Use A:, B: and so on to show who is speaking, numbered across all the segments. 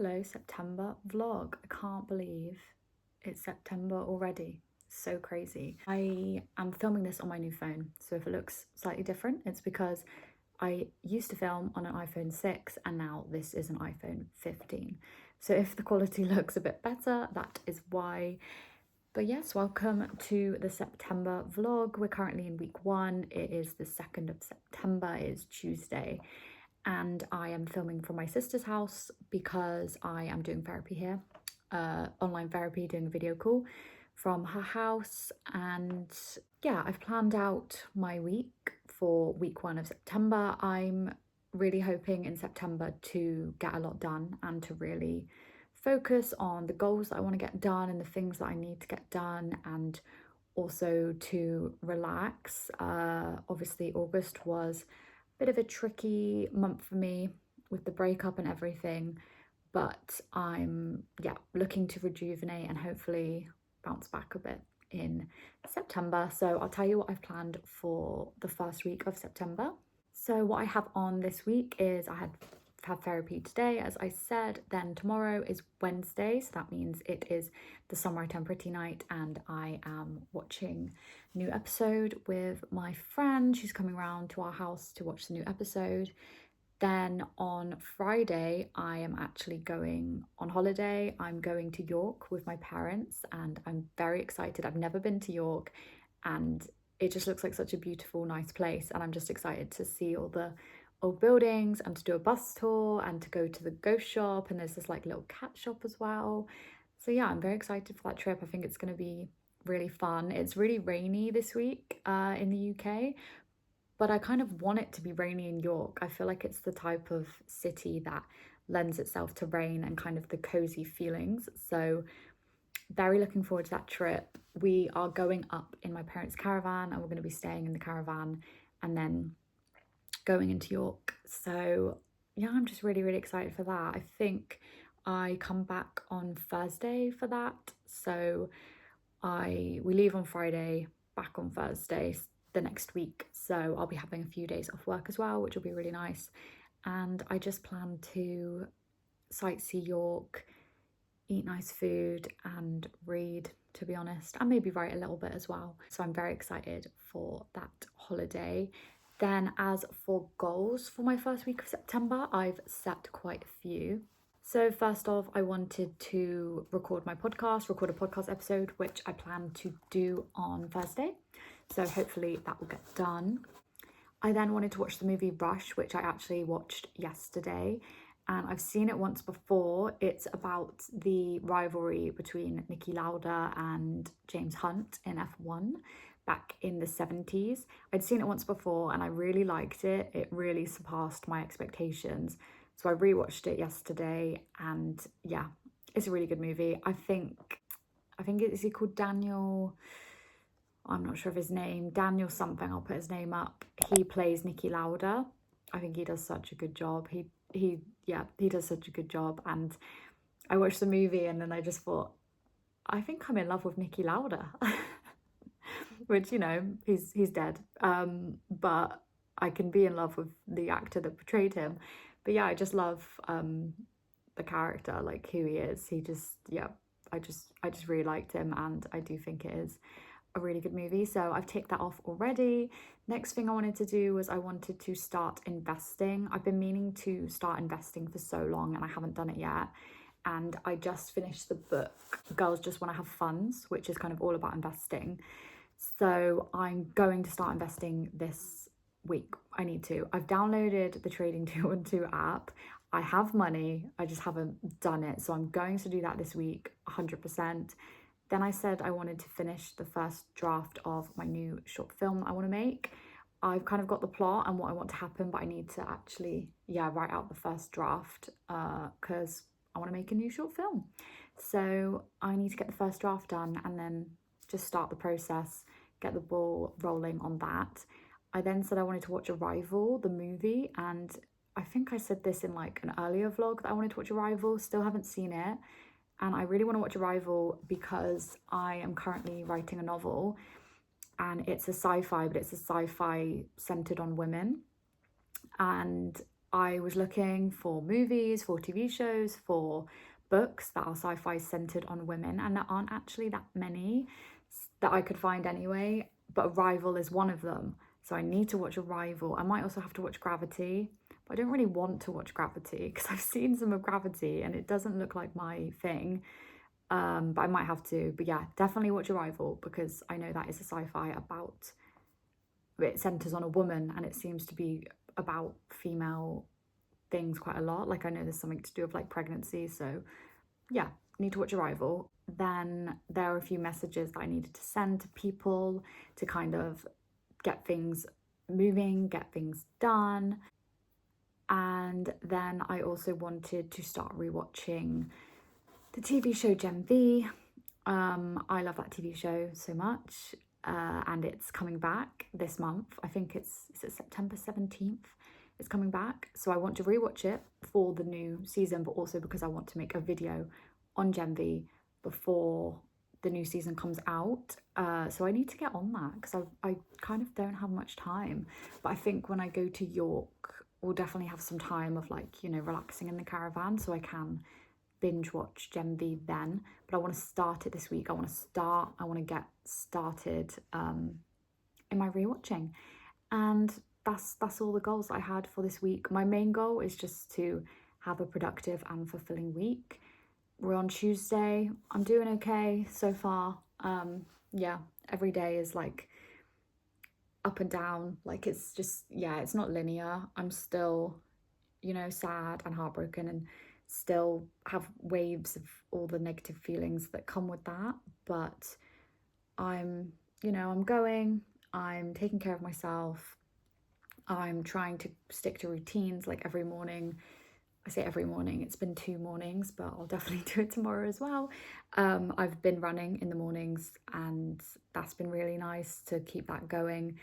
A: Hello September vlog. I can't believe it's September already. So crazy. I am filming this on my new phone, so if it looks slightly different, it's because I used to film on an iPhone 6 and now this is an iPhone 15. So if the quality looks a bit better, that is why. But yes, welcome to the September vlog. We're currently in week 1. It is the 2nd of September, it is Tuesday. And I am filming from my sister's house because I am doing therapy here, online therapy, doing a video call from her house. And yeah, I've planned out my week for week 1 of September. I'm really hoping in September to get a lot done and to really focus on the goals that I want to get done and the things that I need to get done, and also to relax. Obviously August was bit of a tricky month for me with the breakup and everything, but I'm looking to rejuvenate and hopefully bounce back a bit in September. So I'll tell you what I've planned for the first week of September. So what I have on this week is I have therapy today, as I said. Then tomorrow is Wednesday, so that means it is the Summer I Turn Pretty night, and I am watching a new episode with my friend. She's coming around to our house to watch the new episode. Then on Friday, I am actually going on holiday. I'm going to York with my parents and I'm very excited. I've never been to York and it just looks like such a beautiful, nice place. And I'm just excited to see all the old buildings and to do a bus tour and to go to the ghost shop. And there's this like little cat shop as well. So yeah, I'm very excited for that trip. I think it's going to be really fun. It's really rainy this week in the UK, but I kind of want it to be rainy in York. I feel like it's the type of city that lends itself to rain and kind of the cozy feelings. So very looking forward to that trip. We are going up in my parents' caravan and we're going to be staying in the caravan and then going into York. So yeah, I'm just really, really excited for that. I think I come back on Thursday for that. So we leave on Friday, back on Thursday the next week. So I'll be having a few days off work as well, which will be really nice. And I just plan to sightsee York, eat nice food and read, to be honest, and maybe write a little bit as well. So I'm very excited for that holiday. Then as for goals for my first week of September, I've set quite a few. So first off, I wanted to record a podcast episode, which I plan to do on Thursday. So hopefully that will get done. I then wanted to watch the movie Rush, which I actually watched yesterday. And I've seen it once before. It's about the rivalry between Niki Lauda and James Hunt in F1 back in the 70s. I'd seen it once before and I really liked it. It really surpassed my expectations. So I rewatched it yesterday and yeah, it's a really good movie. I think is he called Daniel? I'm not sure of his name. Daniel something, I'll put his name up. He plays Niki Lauda. I think he does such a good job. He does such a good job. And I watched the movie and then I just thought, I think I'm in love with Niki Lauda. Which, you know, he's dead. But I can be in love with the actor that portrayed him. But yeah, I just love the character, like who he is. He just, I just really liked him, and I do think it is a really good movie. So I've ticked that off already. Next thing I wanted to do was I wanted to start investing. I've been meaning to start investing for so long and I haven't done it yet. And I just finished the book Girls Just Want to Have Funds, which is kind of all about investing. So I'm going to start investing this week. I need to. I've downloaded the Trading 212 app. I have money, I just haven't done it. So I'm going to do that this week, 100%. Then I said I wanted to finish the first draft of my new short film I want to make. I've kind of got the plot and what I want to happen, but I need to actually, write out the first draft because I want to make a new short film. So I need to get the first draft done and then just start the process, get the ball rolling on that. I then said I wanted to watch Arrival, the movie, and I think I said this in like an earlier vlog that I wanted to watch Arrival. Still haven't seen it. And I really want to watch Arrival because I am currently writing a novel and it's a sci-fi, but it's a sci-fi centered on women. And I was looking for movies, for TV shows, for books that are sci-fi centered on women, and there aren't actually that many that I could find anyway. But Arrival is one of them, so I need to watch Arrival. I might also have to watch Gravity, but I don't really want to watch Gravity because I've seen some of Gravity and it doesn't look like my thing. But I might have to. But yeah, definitely watch Arrival because I know that is a sci-fi about, it centers on a woman and it seems to be about female things quite a lot. Like I know there's something to do with like pregnancy, so yeah, need to watch Arrival. Then there are a few messages that I needed to send to people to kind of get things moving, get things done. And then I also wanted to start rewatching the TV show Gen V. I love that TV show so much. And it's coming back this month. I think is it September 17th? It's coming back. So I want to rewatch it for the new season, but also because I want to make a video on Gen V before the new season comes out. So I need to get on that because I kind of don't have much time. But I think when I go to York, we'll definitely have some time of like, you know, relaxing in the caravan so I can binge watch Gen V then. But I want to start it this week. I want to get started in my rewatching. And that's all the goals that I had for this week. My main goal is just to have a productive and fulfilling week. We're on Tuesday. I'm doing okay so far. Yeah, every day is like up and down. Like it's just, yeah, it's not linear. I'm still, you know, sad and heartbroken and still have waves of all the negative feelings that come with that. But I'm, you know, I'm taking care of myself. I'm trying to stick to routines like every morning. I say every morning, it's been 2 mornings, but I'll definitely do it tomorrow as well. I've been running in the mornings and that's been really nice to keep that going.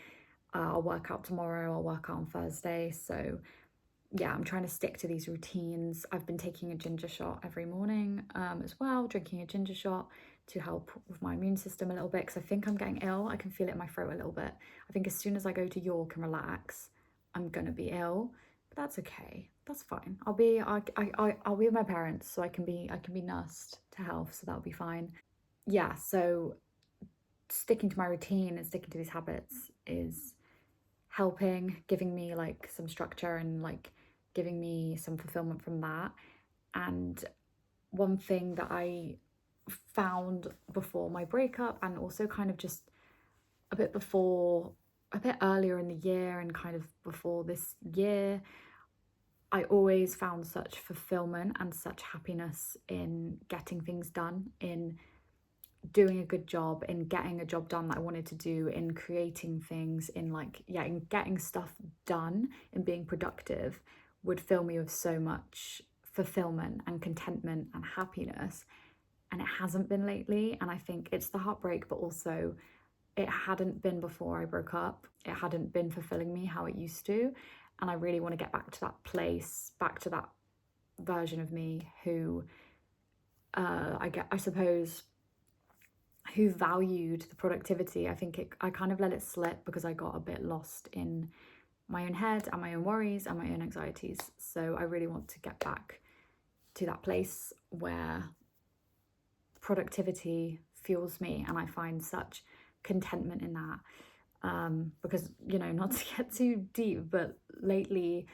A: I'll work out tomorrow, I'll work out on Thursday. So yeah, I'm trying to stick to these routines. I've been taking a ginger shot every morning as well, drinking a ginger shot to help with my immune system a little bit because I think I'm getting ill. I can feel it in my throat a little bit. I think as soon as I go to York and relax, I'm gonna be ill, but that's okay. That's fine. I'll be with my parents, so I can be nursed to health, so that'll be fine. Yeah, so sticking to my routine and sticking to these habits is helping, giving me like some structure and like giving me some fulfillment from that. And one thing that I found before my breakup and also kind of just a bit before, a bit earlier in the year and kind of before this year, I always found such fulfillment and such happiness in getting things done, in doing a good job, in getting a job done that I wanted to do, in creating things, in like, yeah, in getting stuff done and being productive would fill me with so much fulfillment and contentment and happiness. And it hasn't been lately. And I think it's the heartbreak, but also it hadn't been before I broke up. It hadn't been fulfilling me how it used to. And I really want to get back to that place, back to that version of me who I suppose who valued the productivity. I think I kind of let it slip because I got a bit lost in my own head and my own worries and my own anxieties. So I really want to get back to that place where productivity fuels me and I find such contentment in that. Because, you know, not to get too deep, but lately,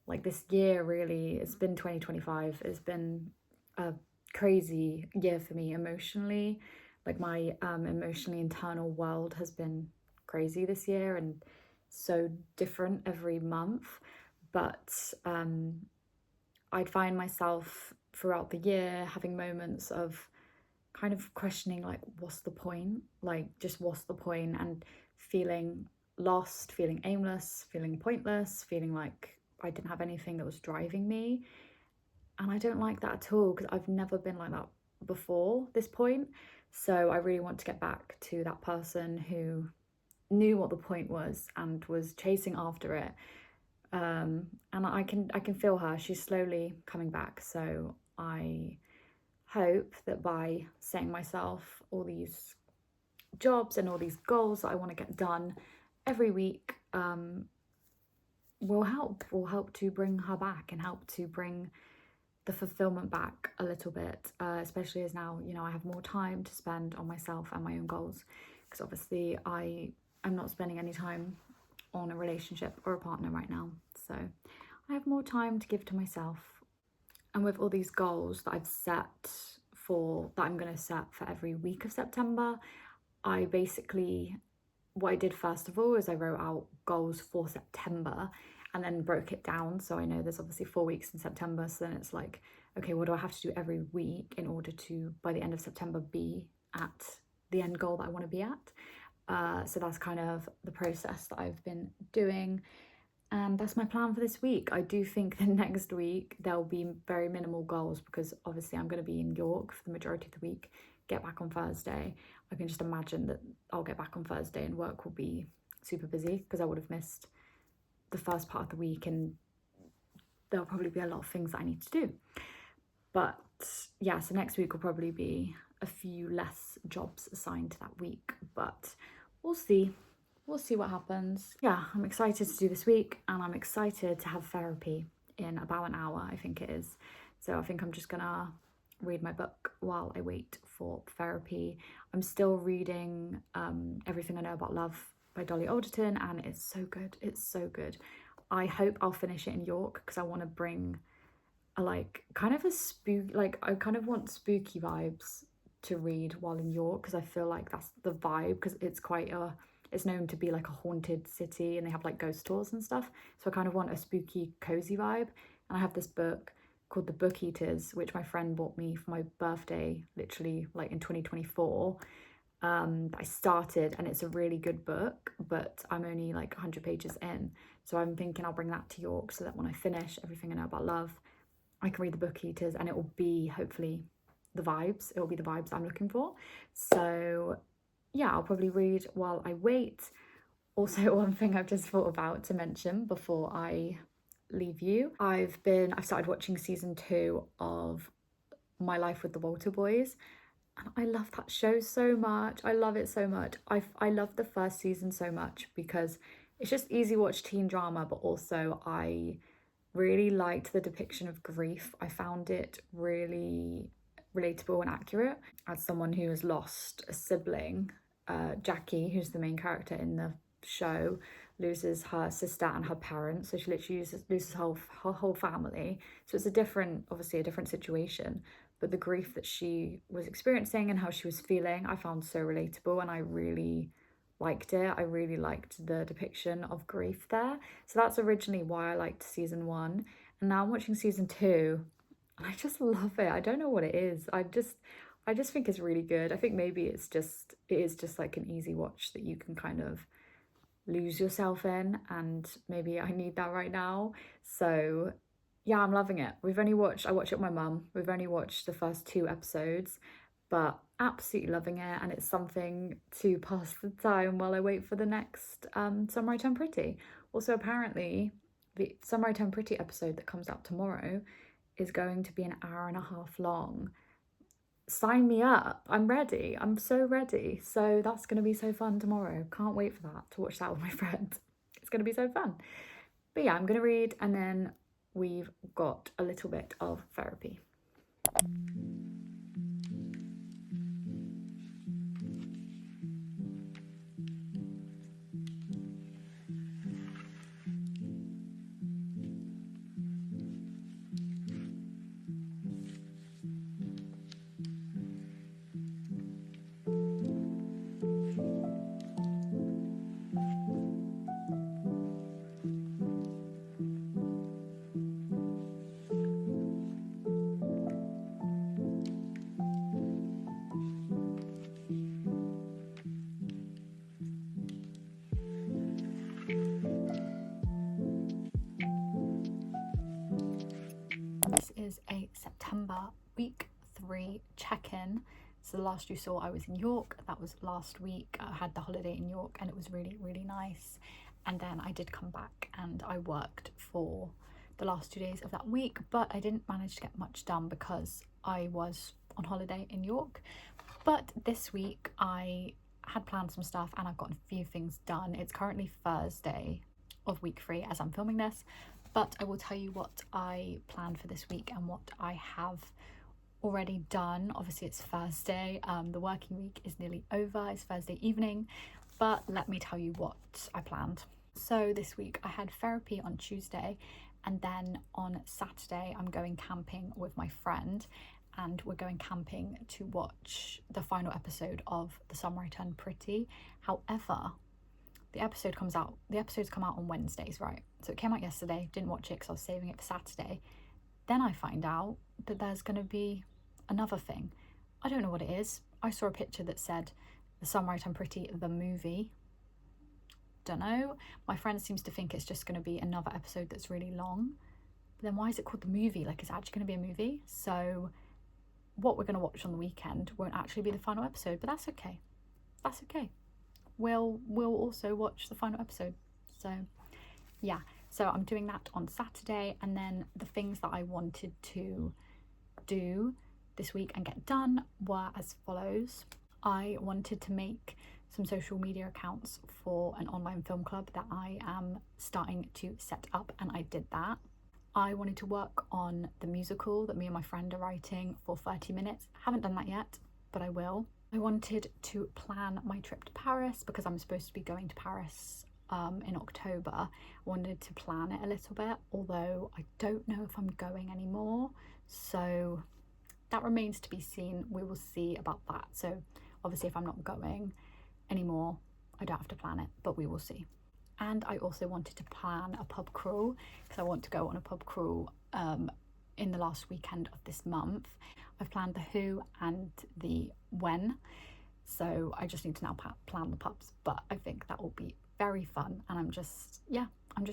A: like this year really, it's been 2025, it's been a crazy year for me emotionally. Like my emotionally internal world has been crazy this year and so different every month. But I'd find myself throughout the year having moments of kind of questioning like what's the point, like just what's the point, and feeling lost, feeling aimless, feeling pointless, feeling like I didn't have anything that was driving me. And I don't like that at all because I've never been like that before this point. So I really want to get back to that person who knew what the point was and was chasing after it. And I can feel her. She's slowly coming back. So I hope that by setting myself all these jobs and all these goals that I want to get done every week, will help to bring her back and help to bring the fulfillment back a little bit, especially as now, you know, I have more time to spend on myself and my own goals, because obviously I am not spending any time on a relationship or a partner right now, so I have more time to give to myself. And with all these goals that I've set that I'm going to set for every week of September, I basically, what I did first of all is I wrote out goals for September and then broke it down. So I know there's obviously 4 weeks in September. So then it's like, okay, what do I have to do every week in order to, by the end of September, be at the end goal that I want to be at? So that's kind of the process that I've been doing. And that's my plan for this week. I do think that next week there'll be very minimal goals, because obviously I'm going to be in York for the majority of the week, get back on Thursday. I can just imagine that I'll get back on Thursday and work will be super busy, because I would have missed the first part of the week and there'll probably be a lot of things that I need to do. But yeah, so next week will probably be a few less jobs assigned to that week, but we'll see. We'll see what happens. Yeah, I'm excited to do this week, and I'm excited to have therapy in about an hour, I think it is. So I think I'm just gonna read my book while I wait for therapy. I'm still reading Everything I Know About Love by Dolly Alderton, and it's so good. It's so good. I hope I'll finish it in York, because I want to bring I kind of want spooky vibes to read while in York, because I feel like that's the vibe, because it's known to be like a haunted city and they have like ghost tours and stuff. So I kind of want a spooky, cozy vibe. And I have this book called The Book Eaters, which my friend bought me for my birthday, literally like in 2024. I started, and it's a really good book, but I'm only like 100 pages in. So I'm thinking I'll bring that to York, so that when I finish Everything I Know About Love, I can read The Book Eaters, and it will be hopefully the vibes. It will be the vibes I'm looking for. So yeah, I'll probably read while I wait. Also, one thing I've just thought about to mention before I leave you, I've started watching season 2 of My Life with the Walter Boys, and I love that show so much. I love it so much. I love the first season so much because it's just easy watch teen drama, but also I really liked the depiction of grief. I found it really relatable and accurate. As someone who has lost a sibling, Jackie, who's the main character in the show, loses her sister and her parents. So she literally loses her whole family. So it's obviously a different situation. But the grief that she was experiencing and how she was feeling, I found so relatable, and I really liked it. I really liked the depiction of grief there. So that's originally why I liked season 1. And now I'm watching season 2, and I just love it. I don't know what it is. I just think it's really good. I think maybe it is just like an easy watch that you can kind of lose yourself in, and maybe I need that right now. So yeah, I'm loving it. I watch it with my mum. We've only watched the first 2 episodes, but absolutely loving it, and it's something to pass the time while I wait for the next Summer I Turn Pretty. Also, apparently, the Summer I Turn Pretty episode that comes out tomorrow is going to be an hour and a half long. Sign me up. I'm ready. I'm so ready. So that's going to be so fun tomorrow. Can't wait for that, to watch that with my friends. It's going to be so fun. But yeah, I'm going to read, and then we've got a little bit of therapy. This is a September week 3 check-in. So the last you saw, I was in York. That was last week. I had the holiday in York, and it was really, really nice. And then I did come back and I worked for the last 2 days of that week, but I didn't manage to get much done because I was on holiday in York. But this week I had planned some stuff, and I've gotten a few things done. It's currently Thursday, of week 3 as I'm filming this, but I will tell you what I planned for this week and what I have already done. Obviously it's Thursday, the working week is nearly over, it's Thursday evening, but let me tell you what I planned. So this week I had therapy on Tuesday, and then on Saturday I'm going camping with my friend, and we're going camping to watch the final episode of The Summer I Turned Pretty. However, the episodes come out on Wednesdays, right? So it came out yesterday, didn't watch it because I was saving it for Saturday. Then I find out that there's going to be another thing. I don't know what it is. I saw a picture that said The Summer I Turned Pretty, the movie. Don't know. My friend seems to think it's just going to be another episode that's really long. But then why is it called the movie? Like, it's actually going to be a movie. So what we're going to watch on the weekend won't actually be the final episode, but that's okay. That's okay. We'll also watch the final episode. So yeah, so I'm doing that on Saturday. And then the things that I wanted to do this week and get done were as follows. I wanted to make some social media accounts for an online film club that I am starting to set up, and I did that. I wanted to work on the musical that me and my friend are writing for 30 minutes. Haven't done that yet, but I will. I wanted to plan my trip to Paris because I'm supposed to be going to Paris in October. I wanted to plan it a little bit, although I don't know if I'm going anymore. So that remains to be seen. We will see about that. So obviously if I'm not going anymore, I don't have to plan it, but we will see. And I also wanted to plan a pub crawl because I want to go on a pub crawl in the last weekend of this month. I've planned the who and the when, so I just need to now plan the pubs, but I think that will be very fun, and I'm just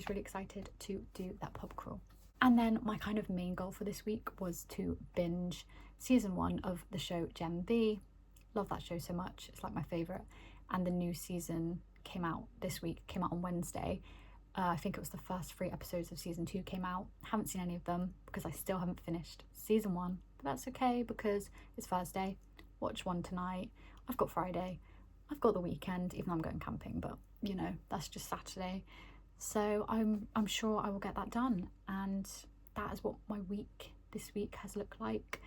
A: really excited to do that pub crawl. And then my kind of main goal for this week was to binge season 1 of the show Gen V. Love that show so much, it's like my favourite, and the new season came out this week, came out on Wednesday. I think it was the first 3 episodes of season 2 came out. Haven't seen any of them because I still haven't finished season 1, but that's okay because it's Thursday. Watch 1 tonight. I've got Friday. I've got the weekend, even though I'm going camping, but you know, that's just Saturday. So I'm sure I will get that done, and that is what my week this week has looked like.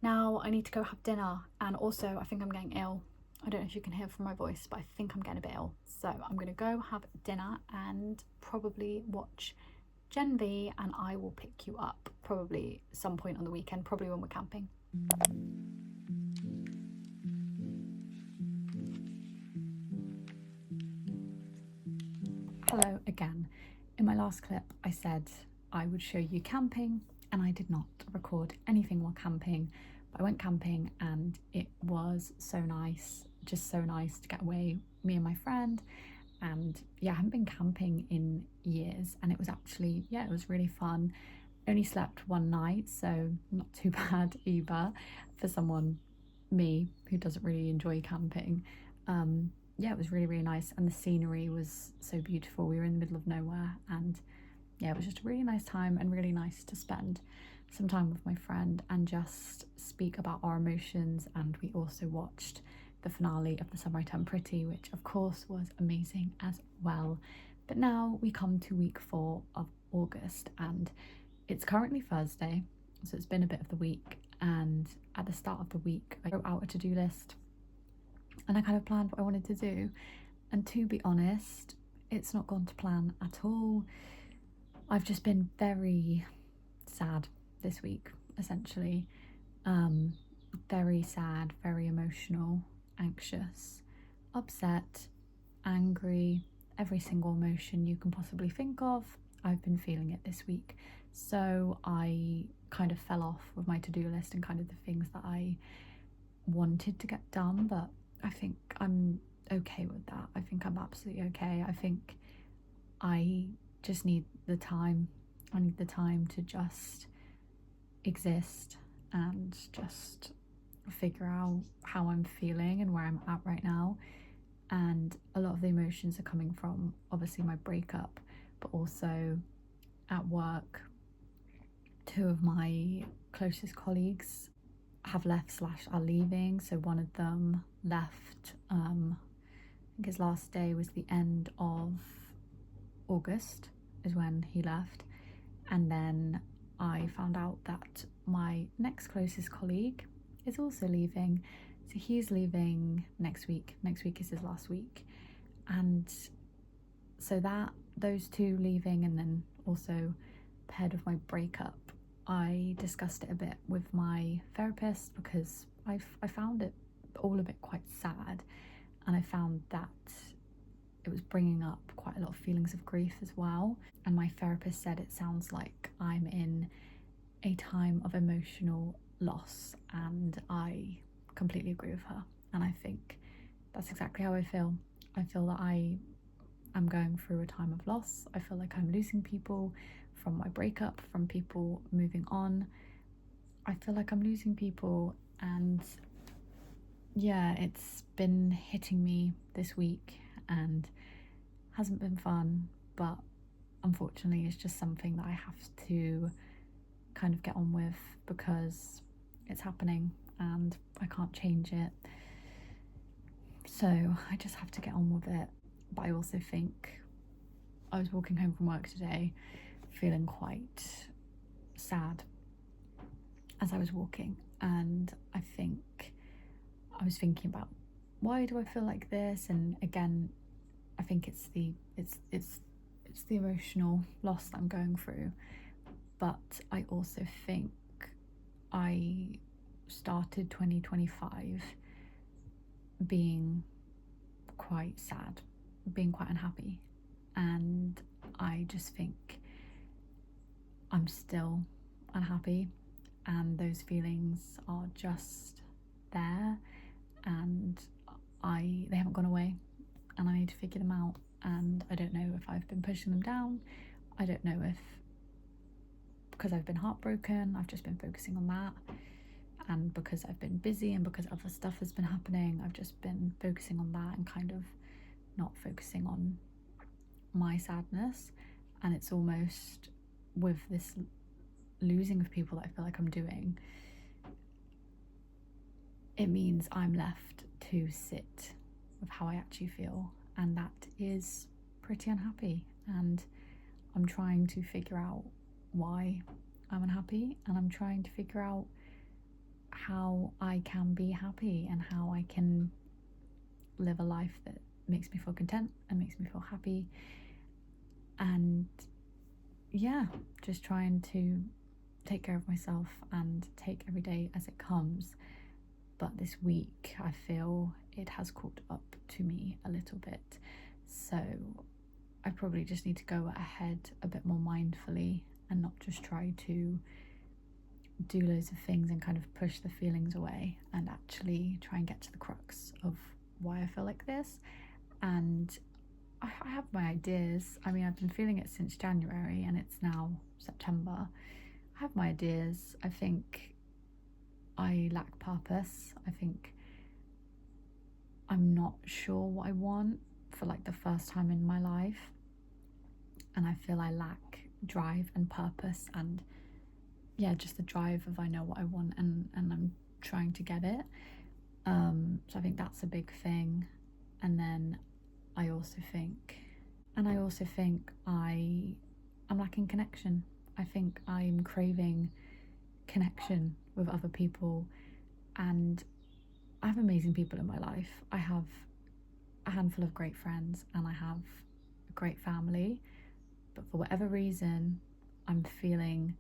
A: Now I need to go have dinner, and also I think I'm getting ill. I don't know if you can hear from my voice, but I think I'm getting a bit ill. So I'm going to go have dinner and probably watch Gen V, and I will pick you up probably some point on the weekend, probably when we're camping. Hello again. In my last clip, I said I would show you camping, and I did not record anything while camping, but I went camping and it was so nice. Just so nice to get away, me and my friend. And yeah, I haven't been camping in years, and it was actually, yeah, it was really fun. Only slept one night, so not too bad either for someone, me, who doesn't really enjoy camping. Yeah, it was really, really nice, and the scenery was so beautiful. We were in the middle of nowhere, and yeah, it was just a really nice time, and really nice to spend some time with my friend and just speak about our emotions. And we also watched the finale of The Summer I Turned Pretty, which of course was amazing as well. But now we come to week 4 of August, and it's currently Thursday, so it's been a bit of the week. And at the start of the week, I wrote out a to-do list, and I kind of planned what I wanted to do. And to be honest, it's not gone to plan at all. I've just been very sad this week, essentially. Very sad, very emotional, anxious, upset, angry, every single emotion you can possibly think of. I've been feeling it this week. So I kind of fell off with my to-do list and kind of the things that I wanted to get done, but I think I'm okay with that. I think I'm absolutely okay. I think I just need the time. I need the time to just exist and just figure out how I'm feeling and where I'm at right now. And a lot of the emotions are coming from obviously my breakup, but also at work. 2 of my closest colleagues have left / are leaving. So one of them left, I think his last day was the end of August is when he left. And then I found out that my next closest colleague is also leaving. So he's leaving next week. Next week is his last week. And so those two leaving, and then also paired with my breakup, I discussed it a bit with my therapist because I found it all a bit quite sad, and I found that it was bringing up quite a lot of feelings of grief as well. And my therapist said it sounds like I'm in a time of emotional loss, and I completely agree with her. And I think that's exactly how I feel. I feel that I'm going through a time of loss. I feel like I'm losing people from my breakup, from people moving on. I feel like I'm losing people, and yeah, it's been hitting me this week and hasn't been fun, but unfortunately it's just something that I have to kind of get on with because it's happening and I can't change it. So I just have to get on with it. But I also think I was walking home from work today feeling quite sad as I was walking, and I think I was thinking about, why do I feel like this? And again, I think it's the emotional loss that I'm going through. But I also think I started 2025 being quite sad, being quite unhappy, and I just think I'm still unhappy, and those feelings are just there, and they haven't gone away, and I need to figure them out. And I don't know if I've been pushing them down. I don't know if because I've been heartbroken, I've just been focusing on that, and because I've been busy and because other stuff has been happening, I've just been focusing on that and kind of not focusing on my sadness. And it's almost with this losing of people that I feel like I'm doing, it means I'm left to sit with how I actually feel, and that is pretty unhappy. And I'm trying to figure out why I'm unhappy, and I'm trying to figure out how I can be happy and how I can live a life that makes me feel content and makes me feel happy. And yeah, just trying to take care of myself and take every day as it comes. But this week I feel it has caught up to me a little bit, so I probably just need to go ahead a bit more mindfully and not just try to do loads of things and kind of push the feelings away, and actually try and get to the crux of why I feel like this. And I have my ideas. I mean, I've been feeling it since January and it's now September. I have my ideas. I think I lack purpose. I think I'm not sure what I want for like the first time in my life, and I feel I lack drive and purpose, and yeah, just the drive of I know what I want, and I'm trying to get it. So I think that's a big thing. And then I also think I'm lacking connection. I think I'm craving connection with other people, and I have amazing people in my life. I have a handful of great friends and I have a great family, but for whatever reason I'm feeling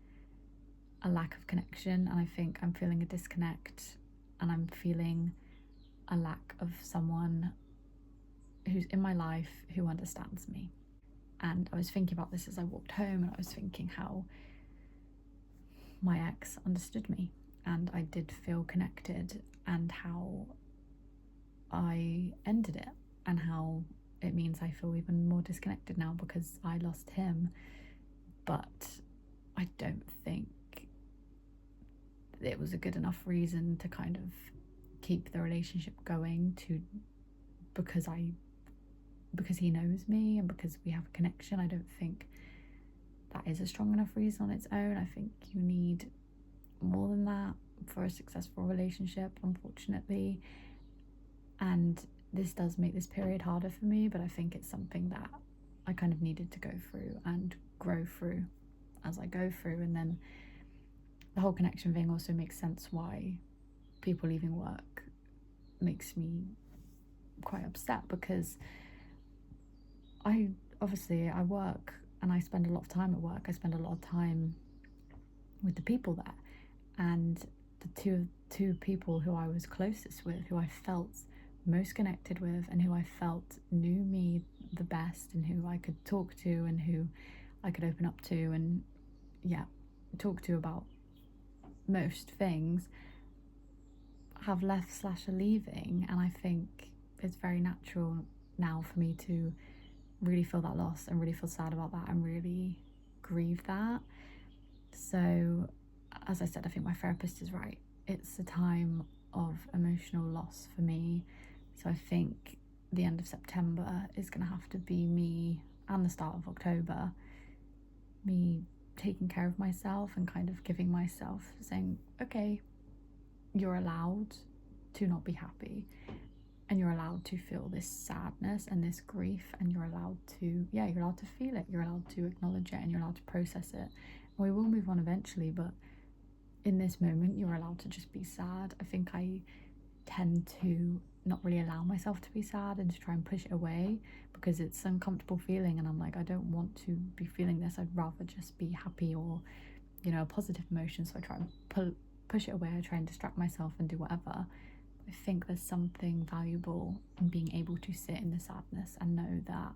A: a lack of connection, and I think I'm feeling a disconnect, and I'm feeling a lack of someone who's in my life who understands me. And I was thinking about this as I walked home, and I was thinking how my ex understood me and I did feel connected, and how I ended it, and how it means I feel even more disconnected now because I lost him. But I don't think it was a good enough reason to kind of keep the relationship going, because he knows me and because we have a connection. I don't think that is a strong enough reason on its own. I think you need more than that for a successful relationship, unfortunately. And this does make this period harder for me, but I think it's something that I kind of needed to go through and grow through as I go through. And then the whole connection thing also makes sense why people leaving work makes me quite upset, because I work and I spend a lot of time at work. I spend a lot of time with the people there, and the two people who I was closest with, who I felt most connected with, and who I felt knew me the best, and who I could talk to, and who I could open up to, and talk to about most things, have left / are leaving. And I think it's very natural now for me to really feel that loss and really feel sad about that and really grieve that. So as I said, I think my therapist is right. It's a time of emotional loss for me. So I think the end of September is going to have to be me, and the start of October, me taking care of myself and kind of giving myself, saying, okay, you're allowed to not be happy, and you're allowed to feel this sadness and this grief, and you're allowed to feel it, you're allowed to acknowledge it, and you're allowed to process it. And we will move on eventually, but in this moment you're allowed to just be sad. I think I tend to not really allow myself to be sad and to try and push it away, because it's an uncomfortable feeling, and I'm like, I don't want to be feeling this. I'd rather just be happy, or a positive emotion. So I try and push it away. I try and distract myself and do whatever. I think there's something valuable in being able to sit in the sadness and know that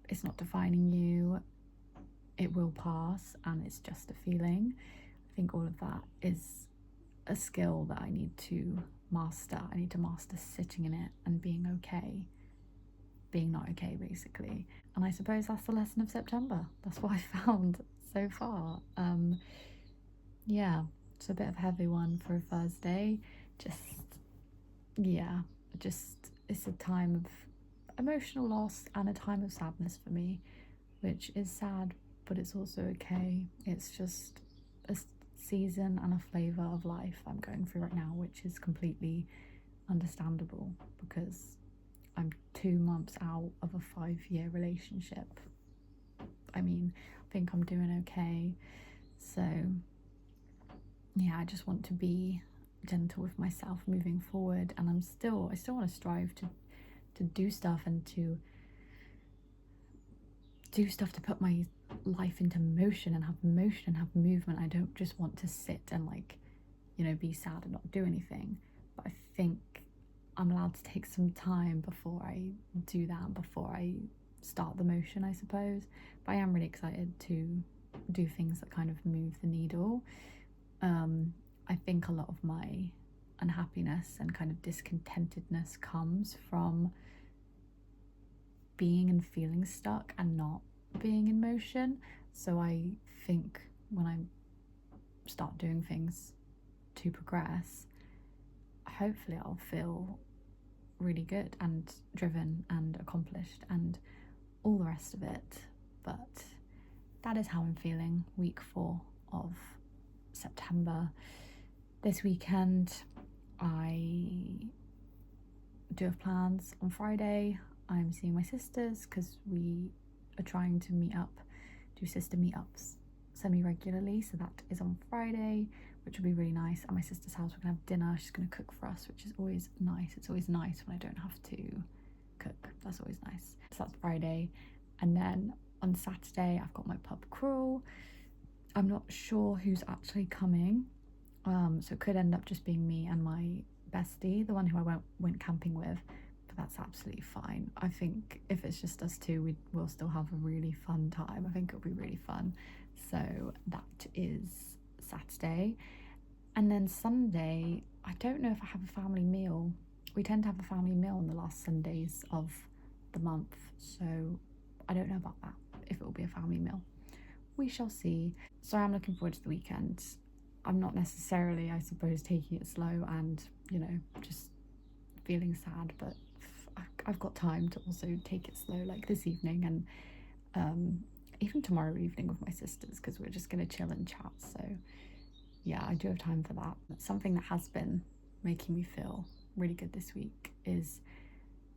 A: it's not defining you, it will pass, and it's just a feeling. I think all of that is a skill that I need to master. I need to master sitting in it and being okay, being not okay, basically. And I suppose that's the lesson of September. That's what I found so far. It's a bit of a heavy one for a Thursday. It's a time of emotional loss and a time of sadness for me, which is sad, but it's also okay. It's just a season and a flavour of life I'm going through right now, which is completely understandable, because I'm 2 months out of a 5-year relationship. I mean, I think I'm doing okay. So I just want to be gentle with myself moving forward, and I still want to strive to do stuff, and to do stuff to put my life into motion and have motion and have movement. I don't just want to sit and be sad and not do anything. But I think I'm allowed to take some time before I do that, before I start the motion, I suppose. But I am really excited to do things that kind of move the needle. I think a lot of my unhappiness and kind of discontentedness comes from being and feeling stuck and not being in motion. So I think when I start doing things to progress, hopefully I'll feel really good and driven and accomplished and all the rest of it. But that is how I'm feeling week 4 of September. This weekend I do have plans. On Friday I'm seeing my sisters, because we are trying to meet up, do sister meetups semi-regularly. So that is on Friday, which will be really nice. At my sister's house, we're gonna have dinner. She's gonna cook for us, which is always nice. It's always nice when I don't have to cook. That's always nice. So that's Friday. And then on Saturday I've got my pub crawl. I'm not sure who's actually coming, so it could end up just being me and my bestie, the one who I went camping with, but that's absolutely fine. I think if it's just us two, we will still have a really fun time. I think it'll be really fun. So that is Saturday. And then Sunday, I don't know if I have a family meal. We tend to have a family meal on the last Sundays of the month, so I don't know about that, if it will be a family meal. We shall see. So I'm looking forward to the weekend. I'm not necessarily, I suppose, taking it slow and, just feeling sad, but I've got time to also take it slow, like this evening, and even tomorrow evening with my sisters, because we're just going to chill and chat. So I do have time for that. Something that has been making me feel really good this week is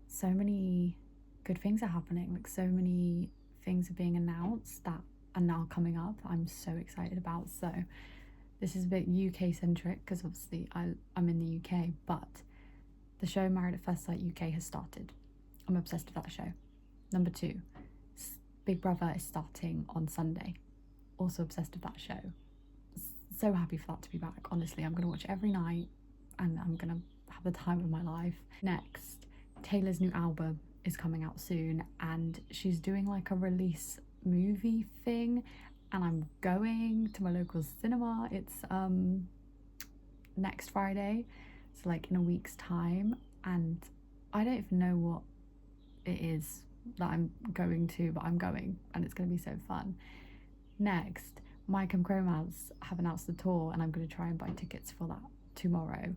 A: so many good things are happening. Like, so many things are being announced that are now coming up. I'm so excited about. So this is a bit UK centric because obviously I'm in the UK, but the show Married at First Sight UK has started. I'm obsessed with that show. Number 2, Big Brother is starting on Sunday. Also obsessed with that show. So happy for that to be back. Honestly, I'm gonna watch it every night and I'm gonna have the time of my life. Next, Taylor's new album is coming out soon and she's doing like a release movie thing, and I'm going to my local cinema. It's next Friday, so like in a week's time, and I don't even know what it is that I'm going to, but I'm going and it's going to be so fun. Next, My Chemical Romance have announced the tour and I'm going to try and buy tickets for that tomorrow.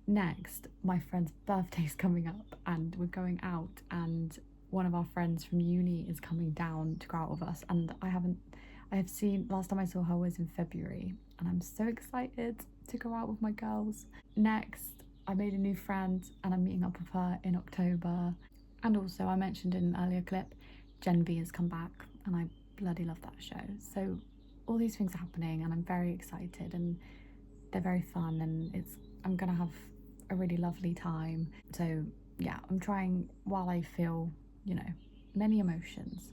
A: Next, my friend's birthday's coming up and we're going out, and one of our friends from uni is coming down to go out with us, and I have seen, last time I saw her was in February, and I'm so excited to go out with my girls. Next, I made a new friend and I'm meeting up with her in October. And also, I mentioned in an earlier clip, Gen V has come back and I bloody love that show. So all these things are happening and I'm very excited and they're very fun, and I'm gonna have a really lovely time. So yeah, I'm trying, while I feel, you know, many emotions,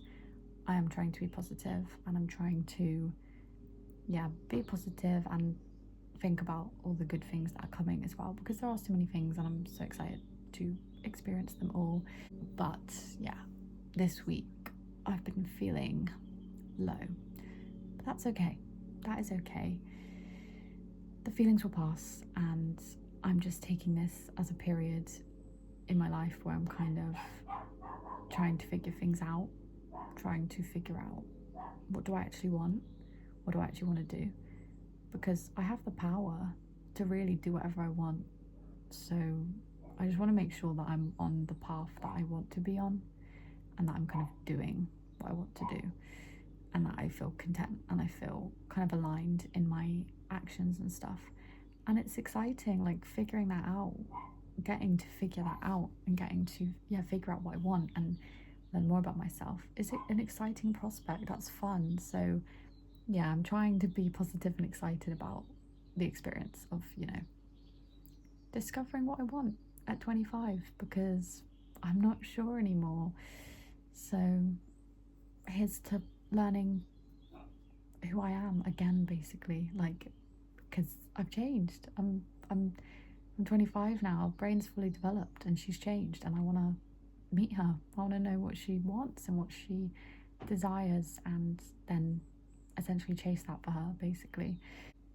A: I am trying to be positive and I'm trying to, yeah, be positive and think about all the good things that are coming as well, because there are so many things and I'm so excited to experience them all. But yeah, this week I've been feeling low, but that's okay. That is okay. The feelings will pass, and I'm just taking this as a period in my life where I'm kind of trying to figure things out, trying to figure out what do I actually want, what do I actually want to do, because I have the power to really do whatever I want. So I just want to make sure that I'm on the path that I want to be on, and that I'm kind of doing what I want to do, and that I feel content and I feel kind of aligned in my actions and stuff. And it's exciting, like figuring that out, getting to figure that out and getting to figure out what I want and learn more about myself. Is it an exciting prospect? That's fun. So yeah, I'm trying to be positive and excited about the experience of, you know, discovering what I want at 25, because I'm not sure anymore. So here's to learning who I am again, basically, like, because I've changed. I'm 25 now, brain's fully developed and she's changed, and I want to meet her. I want to know what she wants and what she desires, and then essentially chase that for her, basically.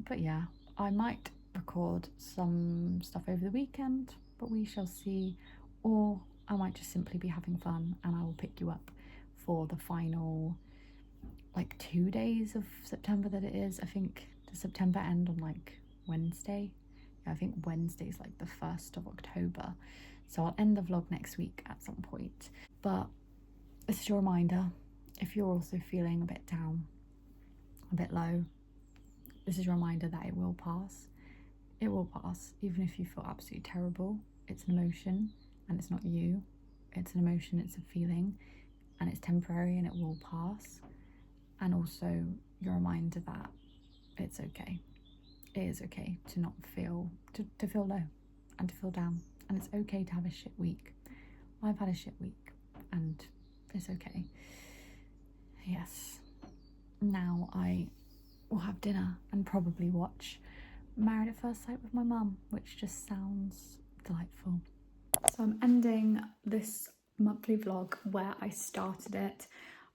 A: But yeah, I might record some stuff over the weekend, but we shall see. Or I might just simply be having fun and I will pick you up for the final like 2 days of September that it is. I think does September end on like Wednesday? Yeah, I think Wednesday's like the 1st of October. So I'll end the vlog next week at some point. But this is your reminder, if you're also feeling a bit down, a bit low, this is your reminder that it will pass. It will pass, even if you feel absolutely terrible. It's an emotion and it's not you. It's an emotion, it's a feeling, and it's temporary and it will pass. And also your reminder that it's okay. It is okay to not feel, to feel low and to feel down. And it's okay to have a shit week. I've had a shit week and it's okay. Yes. Now I will have dinner and probably watch Married at First Sight with my mum, which just sounds delightful. So I'm ending this monthly vlog where I started it.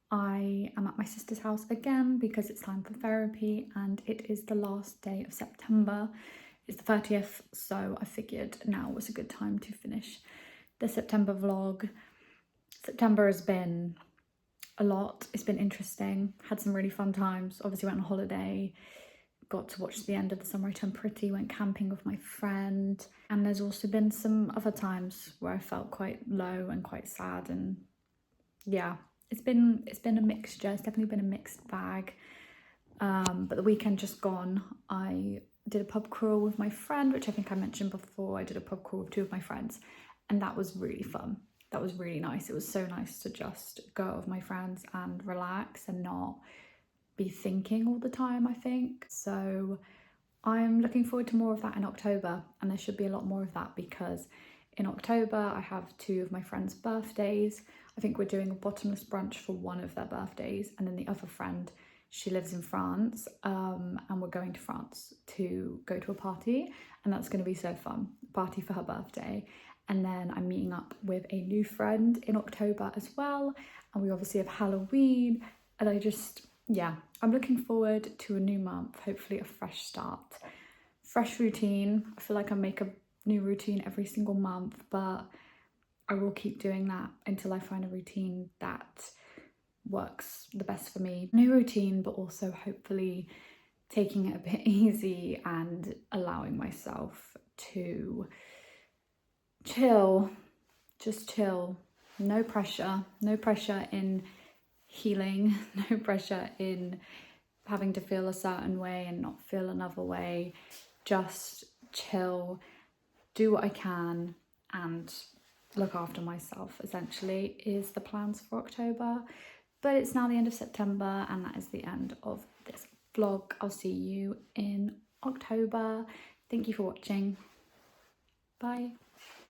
A: I am at my sister's house again because it's time for therapy, and it is the last day of September. It's the 30th, so I figured now was a good time to finish the September vlog. September has been a lot. It's been interesting. Had some really fun times. Obviously went on holiday. Got to watch the end of the Summer I Turned Pretty, went camping with my friend. And there's also been some other times where I felt quite low and quite sad, and yeah, it's been a mixture. It's definitely been a mixed bag. But the weekend just gone, I did a pub crawl with my friend, which I think I mentioned before. I did a pub crawl with 2 of my friends, and that was really fun. that was really nice. It was so nice to just go out with my friends and relax and not be thinking all the time, I think. So I'm looking forward to more of that in October, and there should be a lot more of that because in October I have 2 of my friends' birthdays. I think we're doing a bottomless brunch for one of their birthdays, and then the other friend, she lives in France, and we're going to France to go to a party, and that's going to be so fun. Party for her birthday. And then I'm meeting up with a new friend in October as well, and we obviously have Halloween, and I'm looking forward to a new month, hopefully a fresh start, fresh routine. I feel like I make a new routine every single month, but I will keep doing that until I find a routine that works the best for me. New routine, but also hopefully taking it a bit easy and allowing myself to chill, just chill. No pressure in healing, no pressure in having to feel a certain way and not feel another way. Just chill, do what I can, and look after myself, essentially, is the plans for October. But it's now the end of September, and that is the end of this vlog. I'll see you in October. Thank you for watching. Bye.